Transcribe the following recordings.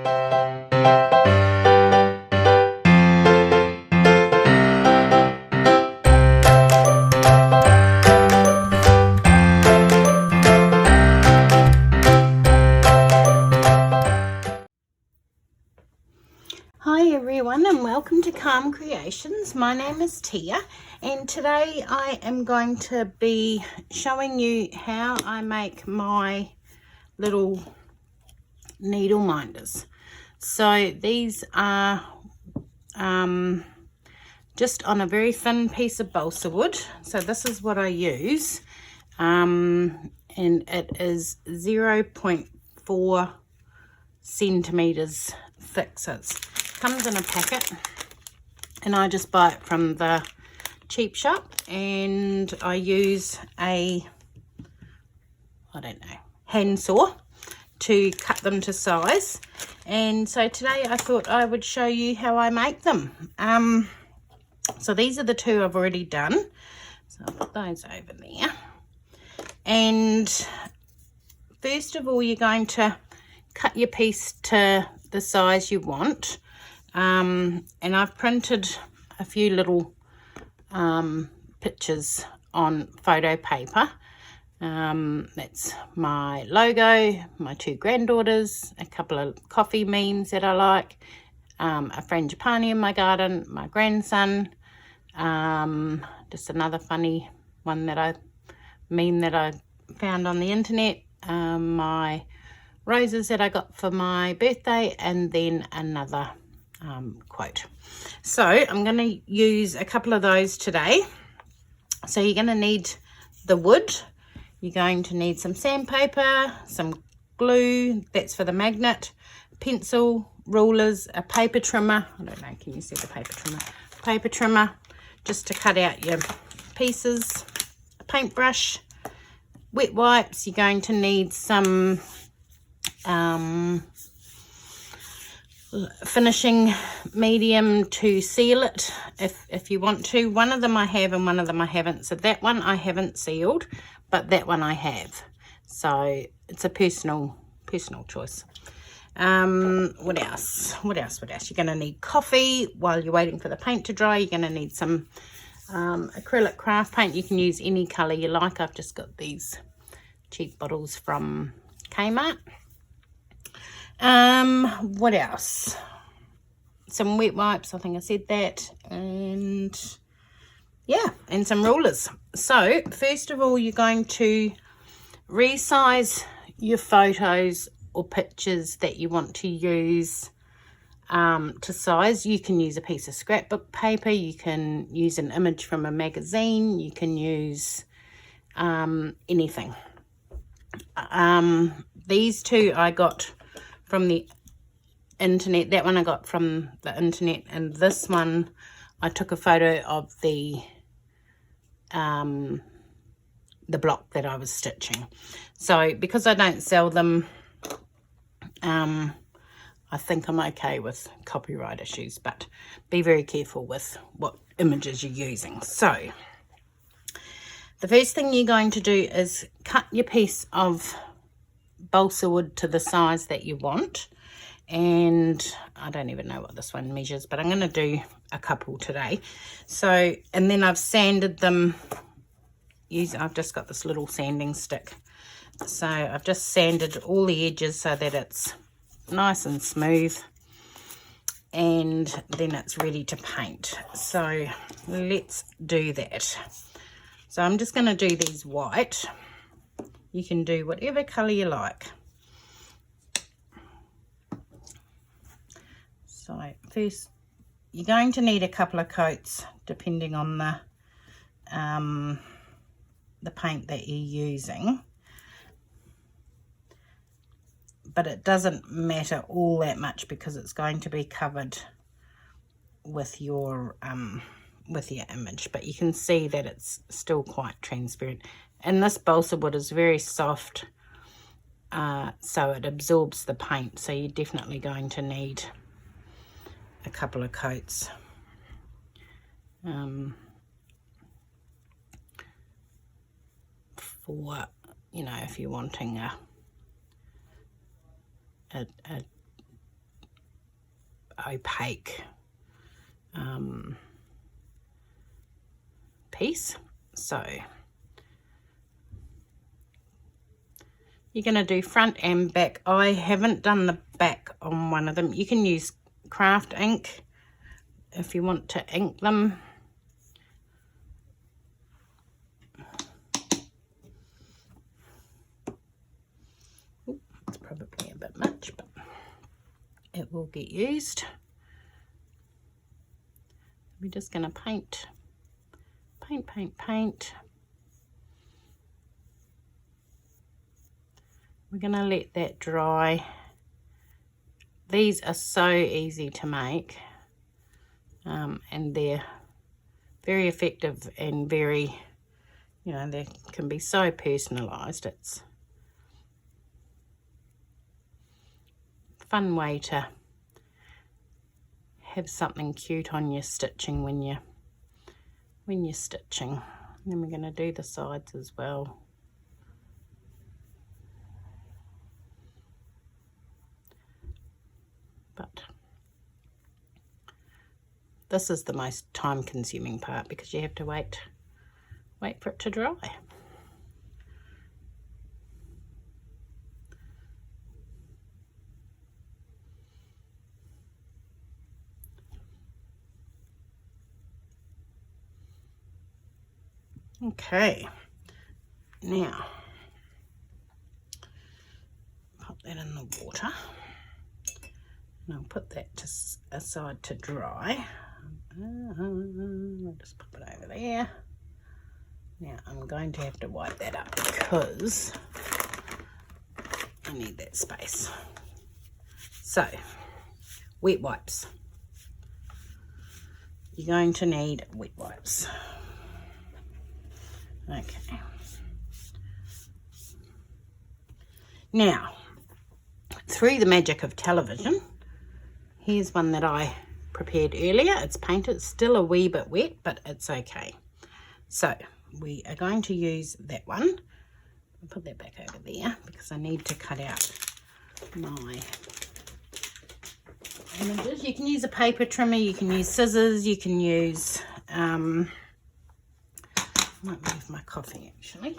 Hi everyone and welcome to Calm Creations. My name is Tia and today I am going to be showing you how I make my little needle minders. So these are just on a very thin piece of balsa wood. So this is what I use, and it is 0.4 centimeters thick. So it comes in a packet and I just buy it from the cheap shop, and I use a, I don't know, hand saw to cut them to size. And so today I thought I would show you how I make them. So these are the two I've already done, so I'll put those over there. And first of all, you're going to cut your piece to the size you want. And I've printed a few little pictures on photo paper. That's my logo, my two granddaughters, a couple of coffee memes that I like, a frangipani in my garden, my grandson, just another funny one meme that I found on the internet, my roses that I got for my birthday, and then another quote. So I'm going to use a couple of those today. So you're going to need the wood, you're going to need some sandpaper, some glue, that's for the magnet, pencil, rulers, a paper trimmer, I don't know, can you see the paper trimmer, just to cut out your pieces, a paintbrush, wet wipes. You're going to need some finishing medium to seal it if you want to. One of them I have and one of them I haven't. So that one I haven't sealed, but that one I have. So it's a personal choice. What else? You're going to need coffee while you're waiting for the paint to dry. You're going to need some acrylic craft paint. You can use any color you like. I've just got these cheap bottles from Kmart. What else? Some wet wipes, I think I said that, and yeah, and some rulers. So first of all, you're going to resize your photos or pictures that you want to use to size. You can use a piece of scrapbook paper, you can use an image from a magazine, you can use anything. These two I got from the internet. That one I got from the internet, and this one I took a photo of the block that I was stitching. So because I don't sell them, I think I'm okay with copyright issues, but be very careful with what images you're using. So the first thing you're going to do is cut your piece of balsa wood to the size that you want, and I don't even know what this one measures, but I'm going to do a couple today. So, and then I've sanded them. I've just got this little sanding stick, so I've just sanded all the edges so that it's nice and smooth, and then it's ready to paint. So let's do that. So I'm just going to do these white. You can do whatever color you like. So first, you're going to need a couple of coats depending on the paint that you're using, but it doesn't matter all that much because it's going to be covered with your image, but you can see that it's still quite transparent. And this balsa wood is very soft, so it absorbs the paint, so you're definitely going to need a couple of coats. For, you know, if you're wanting a opaque piece. So you're going to do front and back. I haven't done the back on one of them. You can use craft ink if you want to ink them. Ooh, it's probably a bit much, but it will get used. We're just going to paint. We're going to let that dry. These are so easy to make, and they're very effective and very, you know, they can be so personalised. It's a fun way to have something cute on your stitching when you're stitching. And then we're going to do the sides as well. But this is the most time consuming part because you have to wait for it to dry. Okay, now pop that in the water, and I'll put that aside to dry. I'll just pop it over there. Now I'm going to have to wipe that up because I need that space. So, wet wipes. You're going to need wet wipes. Okay. Now, through the magic of television, here's one that I prepared earlier. It's painted, it's still a wee bit wet, but it's okay. So, we are going to use that one. I'll put that back over there because I need to cut out my images. You can use a paper trimmer, you can use scissors, you can use... I might move my coffee actually.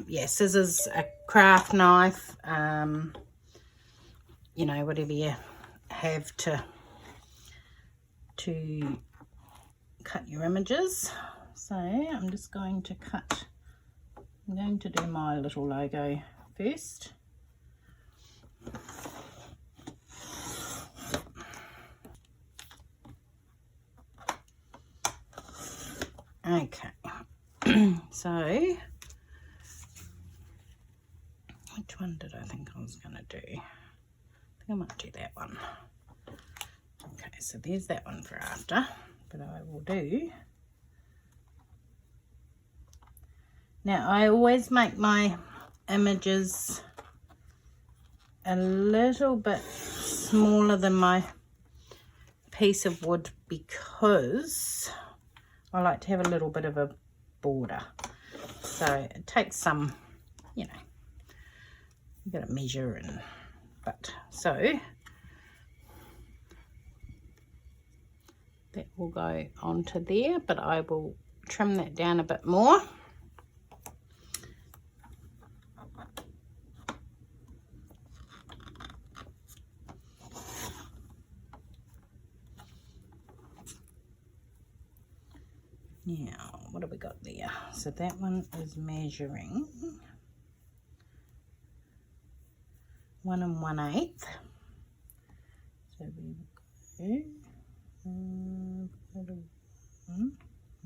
Yeah, scissors, a craft knife, you know, whatever you have to cut your images. So I'm just going to cut, I'm going to do my little logo first. Okay, so which one did I think I was going to do? I think I might do that one. Okay, so there's that one for after, but I will do. Now, I always make my images a little bit smaller than my piece of wood because I like to have a little bit of a border. So it takes some, you know, you've got to measure and, but so that will go onto there, but I will trim that down a bit more. Now, what have we got there? So that one is measuring 1 1/8. So we go,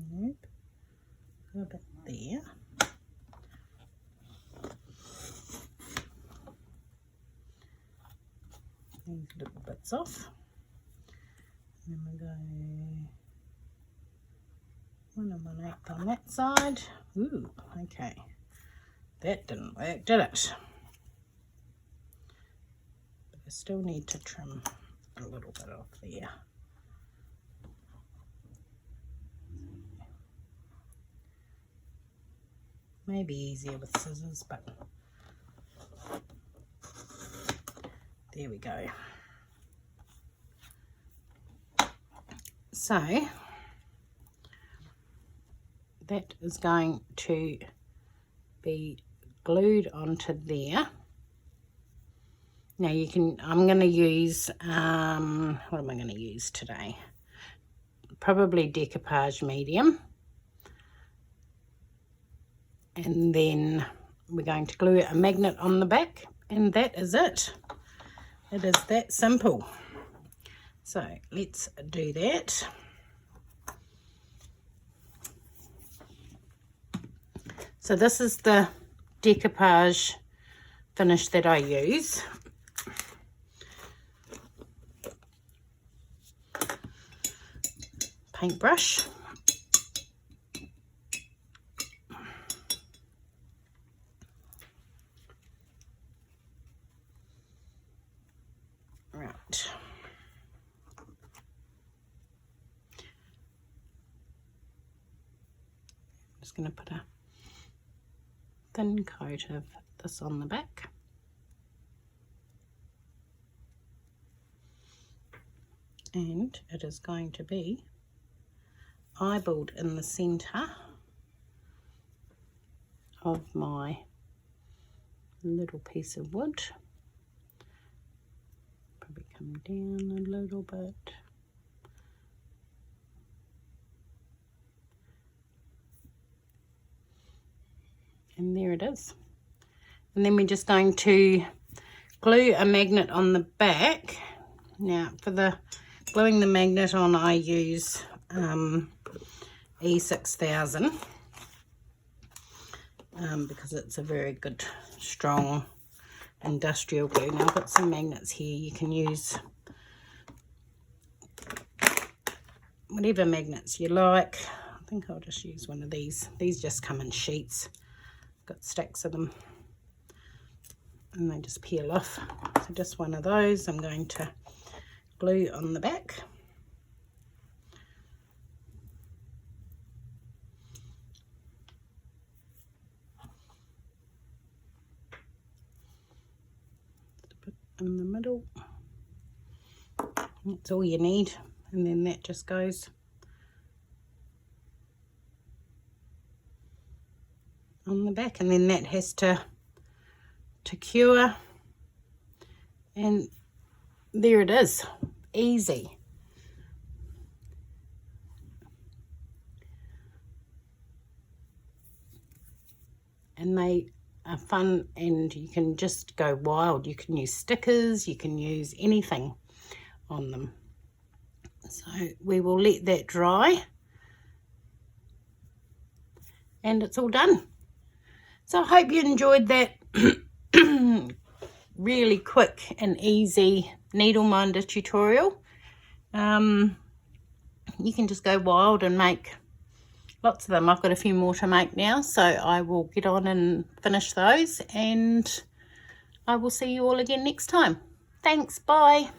nope, go a bit there. These little bits off. And then we go 1 1/8 on that side. Ooh, okay. That didn't work, did it? But I still need to trim a little bit off there. Maybe easier with scissors, but there we go. So that is going to be glued onto there. Now you can, I'm going to use, what am I going to use today? Probably decoupage medium. And then we're going to glue a magnet on the back, and that is it. It is that simple. So let's do that. So this is the decoupage finish that I use. Paintbrush. Right. I'm just going to put a thin coat of this on the back. And it is going to be eyeballed in the center of my little piece of wood. Probably come down a little bit. And there it is. And then we're just going to glue a magnet on the back. Now for the gluing the magnet on, I use E6000 because it's a very good strong industrial glue. Now I've got some magnets here. You can use whatever magnets you like. I think I'll just use one of these. These just come in sheets. Got stacks of them and they just peel off. So just one of those I'm going to glue on the back. Put in the middle. That's all you need, and then that just goes on the back, and then that has to cure, and there it is. Easy. And they are fun, and you can just go wild. You can use stickers, you can use anything on them. So we will let that dry, and it's all done. So I hope you enjoyed that really quick and easy needle minder tutorial. You can just go wild and make lots of them. I've got a few more to make now, so I will get on and finish those, and I will see you all again next time. Thanks, bye.